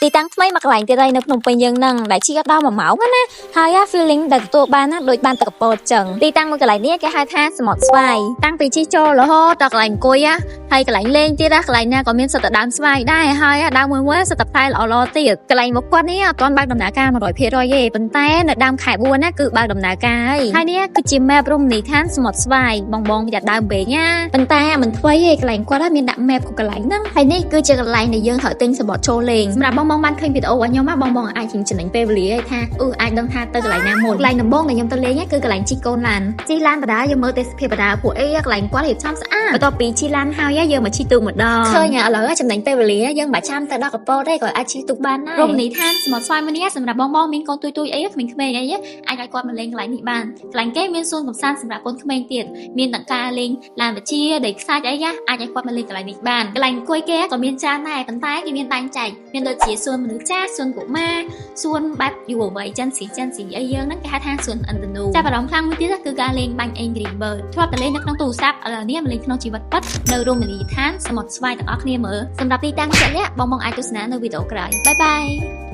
ទីតាំងថ្មីមកកន្លែងទៀតហើយនៅភ្នំពេញយើងហ្នឹងដែលជិះដល់1 ម៉ោងណាហើយ feeling ដែលទទួលបានណាដូចបានទឹកកពតចឹងទីតាំងមួយកន្លែងនេះគេហៅថាសមុទ្រស្វាយតាំងពីជិះចូលរហូតដល់កន្លែងអង្គុយហើយកន្លែងលេងទៀតកន្លែងណាក៏មានសិតតែដើមស្វាយដែរហើយដើមមួយសិតតែផ្លែល្អទៀតកន្លែងមកគាត់នេះអត់ទាន់បើកដំណើរការ 100%ទេប៉ុន្តែនៅដើមខែ4ណាគឺបើកដំណើរការហើយនេះគឺជា map រមណីយដ្ឋានសមុទ្រស្វាយបងវាដើមពេកណាប៉ុន្តែមិនថ្មីទេកន្លែងគាត់មានដាក់ map កន្លែងហ្នឹងហើយនេះគឺជាកន្លែងដែលយើងត្រូវទិញសំបុត្រចូលលេងសម្រាប់បងបានឃើញវីដេអូរបស់ខ្ញុំបងអាចចំណេញពេលវេលាឲ្យថាអាចដឹងថាទៅកន្លែងណាមុនកន្លែងដំបងដែលខ្ញុំទៅលេងគឺកន្លែងជិះកូនឡានជិះឡានបដាយើងមើលទេសភាពបដាពួកអីកន្លែងគាត់រៀបចំស្អាតបន្ទាប់ពីជិះឡានហើយយើងមកជិះទូកម្ដងឃើញឥឡូវចំណេញពេលវេលាយើងមិនចាំទៅដល់កពតទេក៏អាចជិះទូបានដែររមណីយដ្ឋានសមុទ្រស្វាយមួយនេះសម្រាប់បងមានកូនទួយអីក្មេងៗអីអាចឲ្យគាត់មកលេងកន្លែងនេះបានកន្លែងគេមានសួនកំសាន្តសម្រាប់កូនក្មេងទៀតមានទាំងការលេងឡានបជាដីខ្សាច់អីអាចឲ្យគាត់មកលេងកន្លែងនេះបានកន្លែងអង្គុយគេក៏មានច្រើនដែរប៉ុន្តែគេមានបែងចែកមានដូចជាសួនមនុស្សចាស់សួនកុមារសួនបែបយុវវ័យចិនស៊ីអីយើងហ្នឹងគេហៅថាសួនឥន្ទនូចាប់អារម្មណ៍ខ្លាំងមួយទៀតគឺការលេងបាញ់ Angry Bird ធ្លាប់តែលេងនៅក្នុងទូរស័ព្ទឥឡូវនេះមកលេងក្នុងជីវិតពិតនៅរមណីយដ្ឋានសមុទ្រស្វាយទាំងអស់គ្នាមើលសម្រាប់ទីតាំងជាក់លាក់បងអាចទស្សនានៅវីដេអូក្រោយបាយ